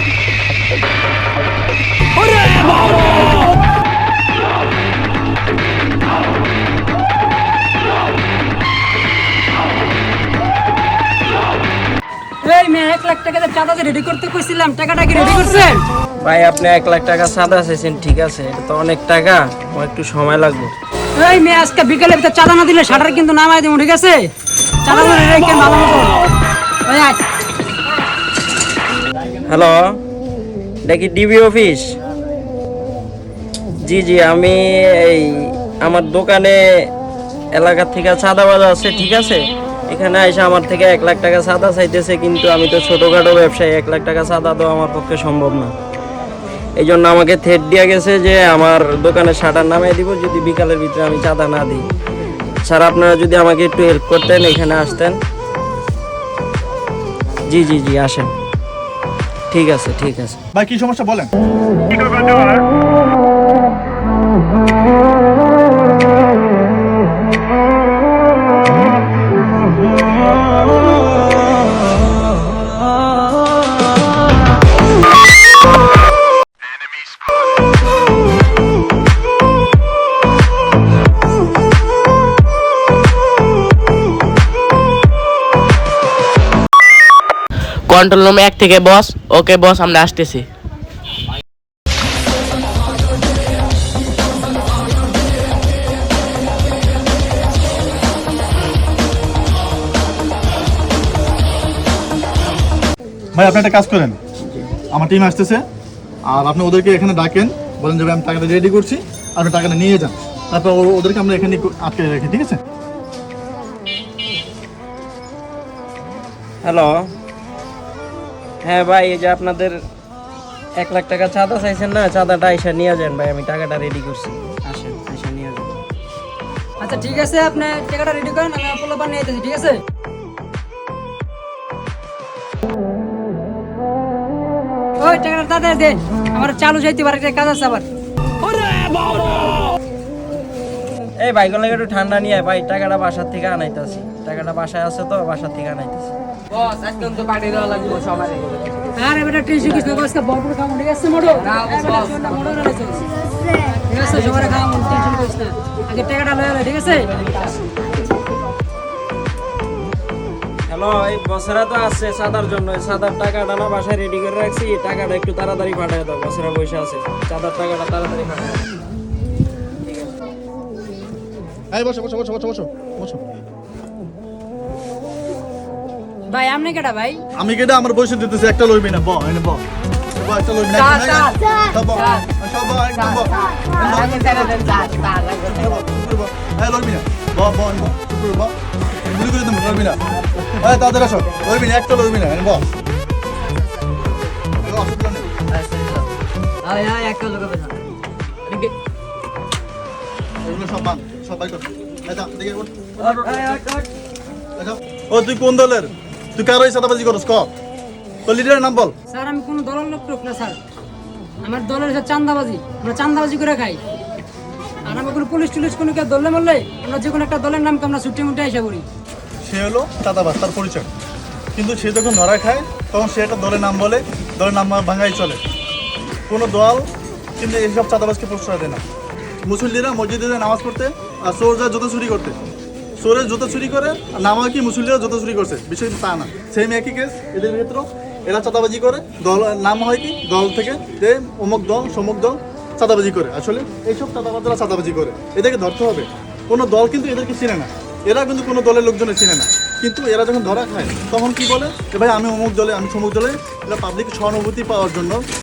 এই মেয়ে 1 লাখ টাকা চাঁদা রেডি করতে কইছিলাম, টাকাটা কি রেডি করছেন? ভাই আপনি 1 লাখ টাকা চাঁদা চাইছেন, ঠিক আছে, এটা তো অনেক টাকা, আমার একটু সময় লাগবে। এই মেয়ে আজকে বিকেলে চাঁদা না দিলে শাটার কিন্তু নামাই দেবো, ঠিক আছে? চাঁদা করে রেখে ভালো মতো। ওই আয়। হ্যালো, এটা কি ডিবি অফিস? জি জি, আমি এই আমার দোকানে এলাকা থেকে চাঁদাবাজ আছে, ঠিক আছে, এখানে এসে আমার থেকে 1 লাখ টাকা চাঁদা চাইতেছে, কিন্তু আমি তো ছোটোখাটো ব্যবসায়ী, 1 লাখ টাকা চাঁদা দেওয়া আমার পক্ষে সম্ভব না। এই জন্য আমাকে থ্রেট দেওয়া গেছে যে আমার দোকানের শাটার নামিয়ে দিব যদি বিকালের ভিতরে আমি চাঁদা না দিই। স্যার আপনারা যদি আমাকে একটু হেল্প করতেন, এখানে আসতেন। জি জি জি, আসেন। ঠিক আছে ঠিক আছে। ভাই কি সমস্যা বলেন? কন্ট্রোল রুম 1 থেকে বস। ওকে বস, আমরা আসতেছি। ভাই আপনি একটা কাজ করেন, আমার টিম আসতেছে, আর আপনি ওদেরকে এখানে ডাকেন, বলেন যে ভাই আমি টাকাটা রেডি করছি, আপনি টাকাটা নিয়ে যান, তারপর ওদেরকে আমরা এখানে আটকে রাখি, ঠিক আছে? হ্যালো, হ্যাঁ ভাই, এই যে আপনাদের 1 লাখ টাকা চাঁদা চাইছেন না, চাঁদাটা এসে নিয়ে যান ভাই, আমি টাকাটা রেডি করছি, আসেন এসে নিয়ে যান। আচ্ছা ঠিক আছে, আপনি টাকাটা রেডি করেন, আমি আপলো বানিয়ে দিতেছি, ঠিক আছে? ওই টাকাটা তাড়াতাড়ি দেন, আমার চালু যাইতে পারে, একটা কাজ আছে আবার। এই ভাইগুলো একটু ঠান্ডা নিয়ে আয় ভাই, টাকাটা বাসার থেকে আনাইতেছি, টাকাটা বাসায় আছে তো, বাসার থেকে আনাইতেছি। বস আজকে তো পার্টি দেওয়া লাগবে সবাই। আরে বেটা টেনশন করিস না, আজকে বড় বড় খামো, ঠিক আছে? মোড়ো মোড়ো রয়েছে, ঠিক আছে? সবার খামো, টেনশন করিস না, আগে টাকাটা লয়ে ঠিক আছে? হ্যালো, এই বছরা তো আসছে চাঁদার জন্য, চাঁদার টাকাটা না বাসায় রেডি করে রাখছি, টাকাটা একটু তাড়াতাড়ি পাঠিয়ে দাও, বছরা বসে আছে, চাঁদার টাকাটা তাড়াতাড়ি পাঠিয়ে দাও। এই বসো বসো বসো বসো বসো বসো। ভাই আপনি কেডা ভাই? আমি কেটে আমার বসে দিতেছি, একটা লইবি না, এনে একটা লইবি না, লইবি না, গুলি করে দেবো, লইবি না, তাদের আসো, লইবি না, একটা লইবি না, এনে অসুবিধা নেই। এগুলো সব বান, সব বাই কর। ও তুই কোন দলের? তুই কারোই সাদাবাজি করস? তোর লিডারের নাম বল। স্যার আমি কোনো দলের লোক না স্যার, আমার দলের হচ্ছে চাঁদাবাজি, আমরা চাঁদাবাজি করে খাই, আর আমরা কোনো পুলিশ টুলিশ কোনো কেউ দলে মরলে আমরা যে কোনো একটা দলের নামকে আমরা ছুটি মুটে এসে করি। সে হলো চাঁদাবাজ, তার পরিচয়। কিন্তু সে যখন ধরা খায় তখন সে একটা দলের নাম বলে, দলের নাম ভাঙাই চলে। কোনো দল কিন্তু এইসব চাঁদাবাজকে প্রশ্রয় দেয় না। মুসল্লিরা মসজিদে নামাজ পড়তে আর চোর যায় জুতো চুরি করতে, চোরের জুতো চুরি করে আর নাম হয় কি মুসল্লিরা জুতো চুরি করছে, বিষয় তা না, সেম একই কেস এদের ক্ষেত্রেও। এরা চাঁদাবাজি করে, দল নাম হয় কি দল থেকে, যে অমুক দল সমুক দল চাঁদাবাজি করে, আসলে এইসব চাঁদাবাজরা চাঁদাবাজি করে, এদেরকে ধরতে হবে। কোনো দল কিন্তু এদেরকে চিনে না, এরা কিন্তু কোনো দলের লোকজনের চিনে না, কিন্তু এরা যখন ধরা খায় তখন কি বলে, ভাই আমি অমুক দলে, আমি সমুক দলে। এরা পাবলিক সহানুভূতি পাওয়ার জন্য